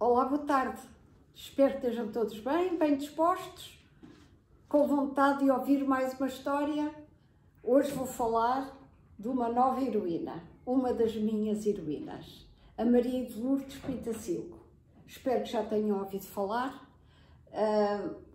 Olá, boa tarde. Espero que estejam todos bem dispostos, com vontade de ouvir mais uma história. Hoje vou falar de uma nova heroína, uma das minhas heroínas, a Maria de Lourdes Pintacilgo. Espero que já tenham ouvido falar.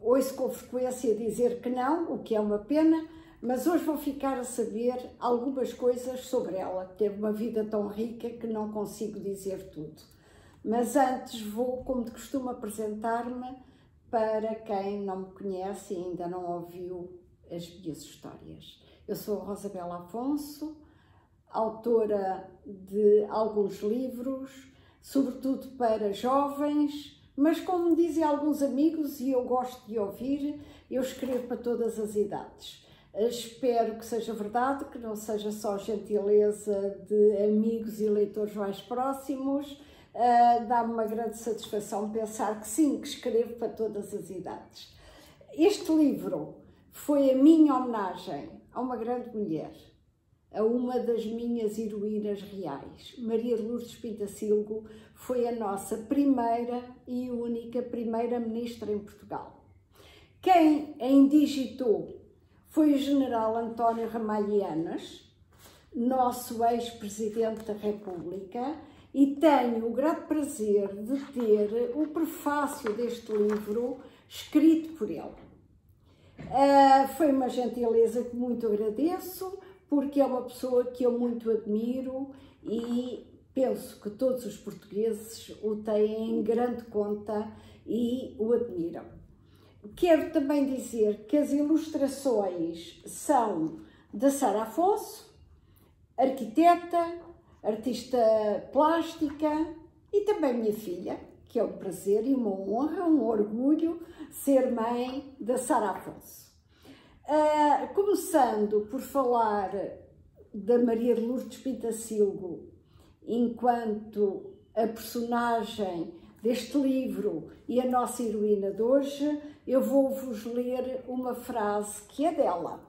Ouço com frequência dizer que não, o que é uma pena, mas hoje vou ficar a saber algumas coisas sobre ela. Teve uma vida tão rica que não consigo dizer tudo. Mas antes vou, como de costume, apresentar-me para quem não me conhece e ainda não ouviu as minhas histórias. Eu sou a Rosabela Afonso, autora de alguns livros, sobretudo para jovens, mas como me dizem alguns amigos e eu gosto de ouvir, eu escrevo para todas as idades. Espero que seja verdade, que não seja só gentileza de amigos e leitores mais próximos. Dá-me uma grande satisfação pensar que sim, que escrevo para todas as idades. Este livro foi a minha homenagem a uma grande mulher, a uma das minhas heroínas reais. Maria de Lourdes Pintacilgo foi a nossa primeira e única primeira-ministra em Portugal. Quem a indigitou foi o general António Ramalho Eanes, nosso ex-presidente da República, e tenho o grato prazer de ter o prefácio deste livro escrito por ele. Foi uma gentileza que muito agradeço, porque é uma pessoa que eu muito admiro e penso que todos os portugueses o têm em grande conta e o admiram. Quero também dizer que as ilustrações são da Sara Afonso, arquiteta, artista plástica, e também minha filha, que é um prazer e uma honra, um orgulho ser mãe da Sara Afonso. Começando por falar da Maria de Lourdes Pintacilgo enquanto a personagem deste livro e a nossa heroína de hoje, eu vou-vos ler uma frase que é dela.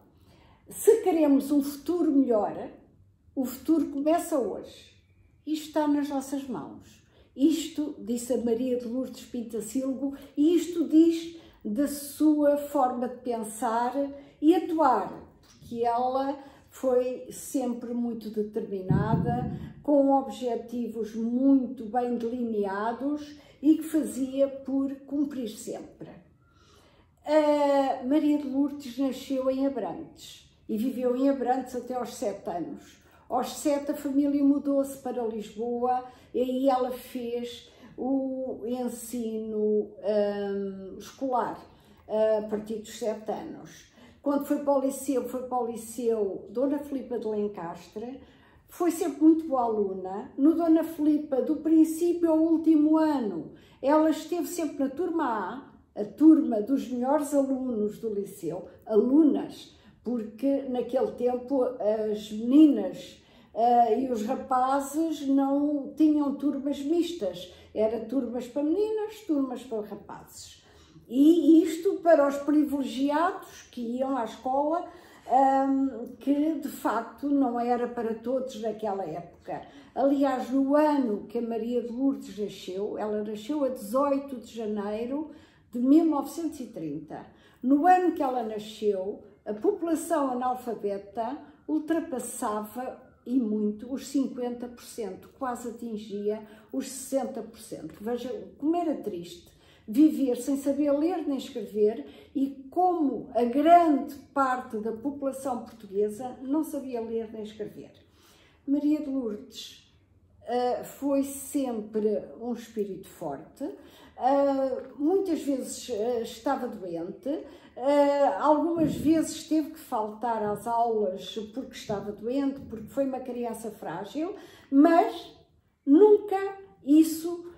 Se queremos um futuro melhor, o futuro começa hoje e está nas nossas mãos. Isto disse a Maria de Lourdes Pintacilgo e isto diz da sua forma de pensar e atuar, porque ela foi sempre muito determinada, com objetivos muito bem delineados e que fazia por cumprir sempre. A Maria de Lourdes nasceu em Abrantes e viveu em Abrantes até aos 7 anos. Aos 7 a família mudou-se para Lisboa e aí ela fez o ensino escolar a partir dos 7 anos. Quando foi para o Liceu Dona Filipa de Lencastre, foi sempre muito boa aluna. No Dona Filipa, do princípio ao último ano, ela esteve sempre na turma a turma dos melhores alunos do Liceu, alunas, porque naquele tempo as meninas e os rapazes não tinham turmas mistas, era turmas para meninas, turmas para rapazes. E isto para os privilegiados que iam à escola, que de facto não era para todos naquela época. Aliás, no ano que a Maria de Lourdes nasceu, ela nasceu a 18 de janeiro de 1930. No ano que ela nasceu, a população analfabeta ultrapassava e muito os 50%, quase atingia os 60%. Veja como era triste viver sem saber ler nem escrever e como a grande parte da população portuguesa não sabia ler nem escrever. Maria de Lourdes foi sempre um espírito forte, muitas vezes estava doente, algumas vezes teve que faltar às aulas porque estava doente, porque foi uma criança frágil, mas nunca isso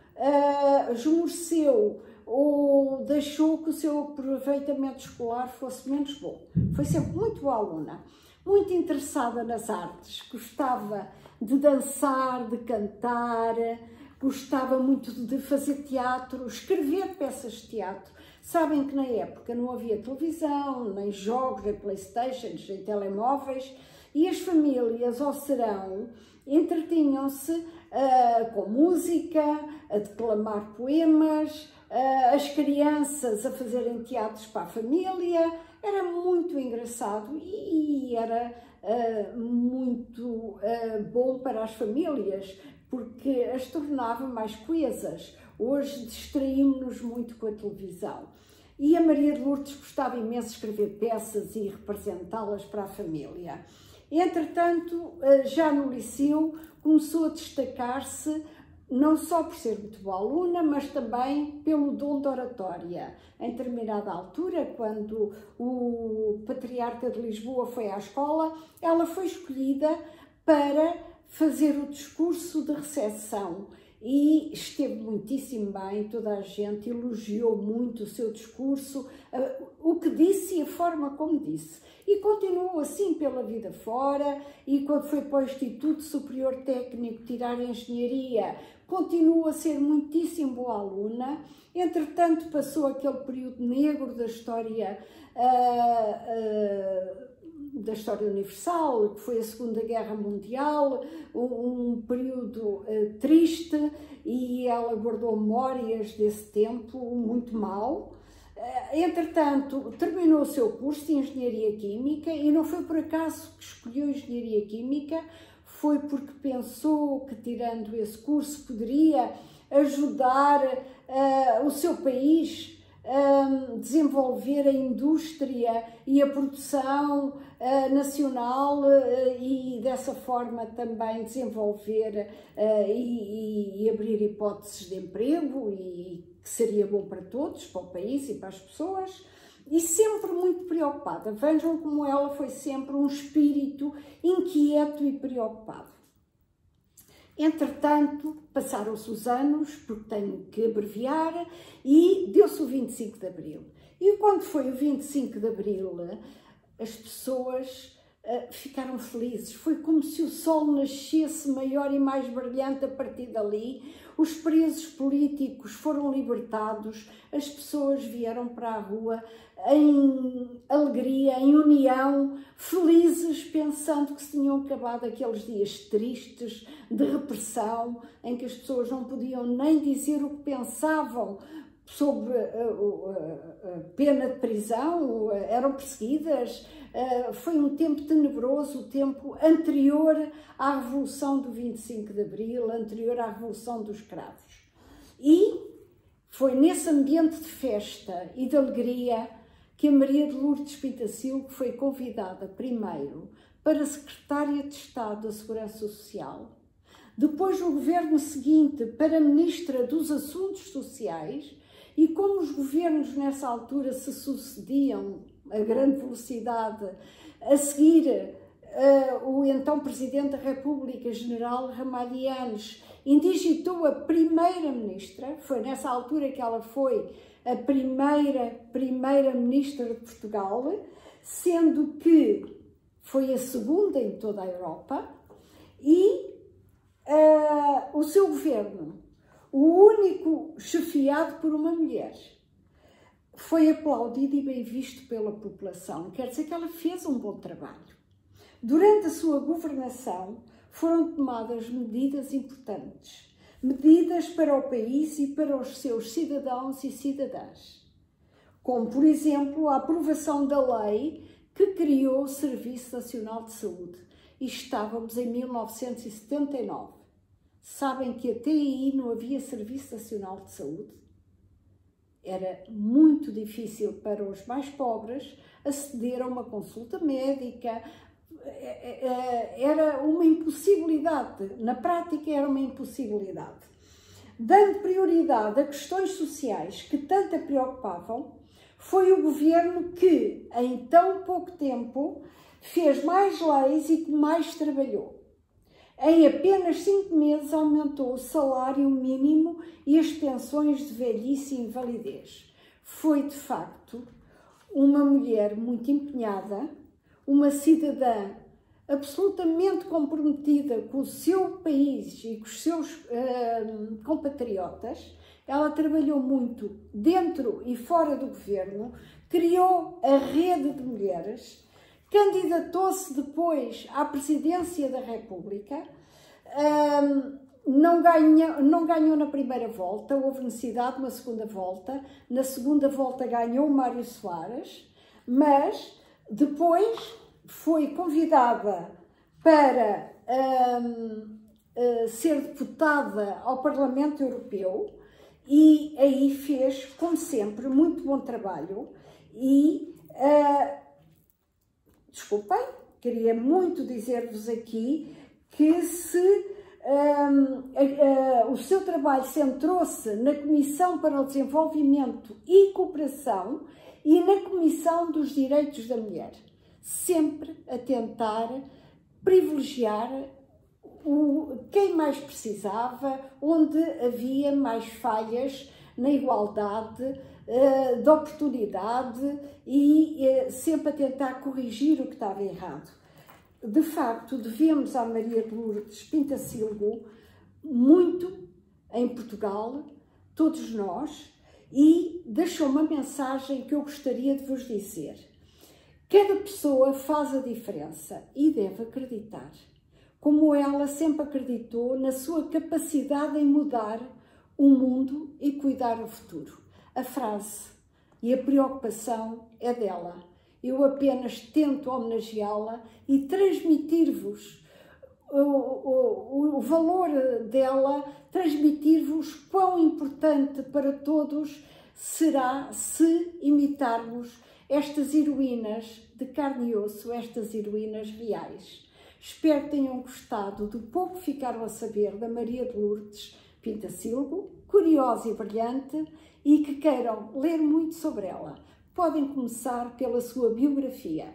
esmoreceu ou deixou que o seu aproveitamento escolar fosse menos bom. Foi sempre muito boa aluna, muito interessada nas artes, gostava de dançar, de cantar, gostava muito de fazer teatro, escrever peças de teatro. Sabem que na época não havia televisão, nem jogos, nem Playstations, nem telemóveis, e as famílias ao serão entretinham-se com música, a declamar poemas, as crianças a fazerem teatros para a família. Era muito engraçado e era muito bom para as famílias, porque as tornava mais coesas. Hoje distraímos-nos muito com a televisão. E a Maria de Lourdes gostava imenso de escrever peças e representá-las para a família. Entretanto, já no liceu, começou a destacar-se não só por ser muito boa aluna, mas também pelo dom de oratória. Em determinada altura, quando o Patriarca de Lisboa foi à escola, ela foi escolhida para fazer o discurso de recepção e esteve muitíssimo bem, toda a gente elogiou muito o seu discurso, o que disse e a forma como disse. E continuou assim pela vida fora, e quando foi para o Instituto Superior Técnico tirar Engenharia, continuou a ser muitíssimo boa aluna. Entretanto, passou aquele período negro da história universal, que foi a Segunda Guerra Mundial, um período triste, e ela guardou memórias desse tempo muito mau. Entretanto, terminou o seu curso de Engenharia Química, e não foi por acaso que escolheu Engenharia Química, foi porque pensou que, tirando esse curso, poderia ajudar o seu país a desenvolver a indústria e a produção nacional e dessa forma também desenvolver e abrir hipóteses de emprego, e que seria bom para todos, para o país e para as pessoas. E sempre muito preocupada. Vejam como ela foi sempre um espírito inquieto e preocupado. Entretanto, passaram-se os anos, porque tenho que abreviar, e deu-se o 25 de Abril. E quando foi o 25 de Abril, as pessoas ficaram felizes. Foi como se o sol nascesse maior e mais brilhante a partir dali. Os presos políticos foram libertados, as pessoas vieram para a rua em alegria, em união, felizes, pensando que se tinham acabado aqueles dias tristes de repressão, em que as pessoas não podiam nem dizer o que pensavam sob pena de prisão, eram perseguidas. Foi um tempo tenebroso, o tempo anterior à Revolução do 25 de Abril, anterior à Revolução dos Cravos. E foi nesse ambiente de festa e de alegria que a Maria de Lourdes Pintacilgo foi convidada primeiro para Secretária de Estado da Segurança Social, depois no governo seguinte para Ministra dos Assuntos Sociais, e como os governos nessa altura se sucediam a grande velocidade, a seguir o então Presidente da República, General Ramalhianes, indigitou a Primeira-Ministra. Foi nessa altura que ela foi a Primeira-Ministra de Portugal, sendo que foi a segunda em toda a Europa, e o seu governo, o único chefiado por uma mulher, foi aplaudido e bem visto pela população. Quer dizer que ela fez um bom trabalho. Durante a sua governação foram tomadas medidas importantes, medidas para o país e para os seus cidadãos e cidadãs, como, por exemplo, a aprovação da lei que criou o Serviço Nacional de Saúde. E estávamos em 1979. Sabem que até aí não havia Serviço Nacional de Saúde? Era muito difícil para os mais pobres aceder a uma consulta médica. Era uma impossibilidade, na prática era uma impossibilidade. Dando prioridade a questões sociais que tanto a preocupavam, foi o governo que, em tão pouco tempo, fez mais leis e que mais trabalhou. Em apenas 5 meses aumentou o salário mínimo e as pensões de velhice e invalidez. Foi, de facto, uma mulher muito empenhada, uma cidadã absolutamente comprometida com o seu país e com os seus compatriotas. Ela trabalhou muito dentro e fora do governo, criou a rede de mulheres, candidatou-se depois à presidência da República, não ganhou na primeira volta, houve necessidade de uma segunda volta. Na segunda volta ganhou o Mário Soares, mas depois foi convidada para ser deputada ao Parlamento Europeu e aí fez, como sempre, muito bom trabalho e, desculpem, queria muito dizer-vos aqui que o seu trabalho centrou-se na Comissão para o Desenvolvimento e Cooperação e na Comissão dos Direitos da Mulher, sempre a tentar privilegiar quem mais precisava, onde havia mais falhas na igualdade de oportunidade e sempre a tentar corrigir o que estava errado. De facto, devemos à Maria de Lourdes Pintacilgo muito em Portugal, todos nós, e deixou uma mensagem que eu gostaria de vos dizer. Cada pessoa faz a diferença e deve acreditar, como ela sempre acreditou na sua capacidade em mudar o mundo e cuidar o futuro. A frase e a preocupação é dela. Eu apenas tento homenageá-la e transmitir-vos o valor dela, transmitir-vos quão importante para todos será se imitarmos estas heroínas de carne e osso, estas heroínas reais. Espero que tenham gostado do pouco que ficaram a saber da Maria de Lourdes Pintacilgo, curiosa e brilhante, e que queiram ler muito sobre ela. Podem começar pela sua biografia.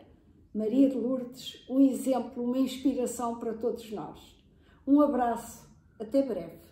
Maria de Lourdes, um exemplo, uma inspiração para todos nós. Um abraço, até breve.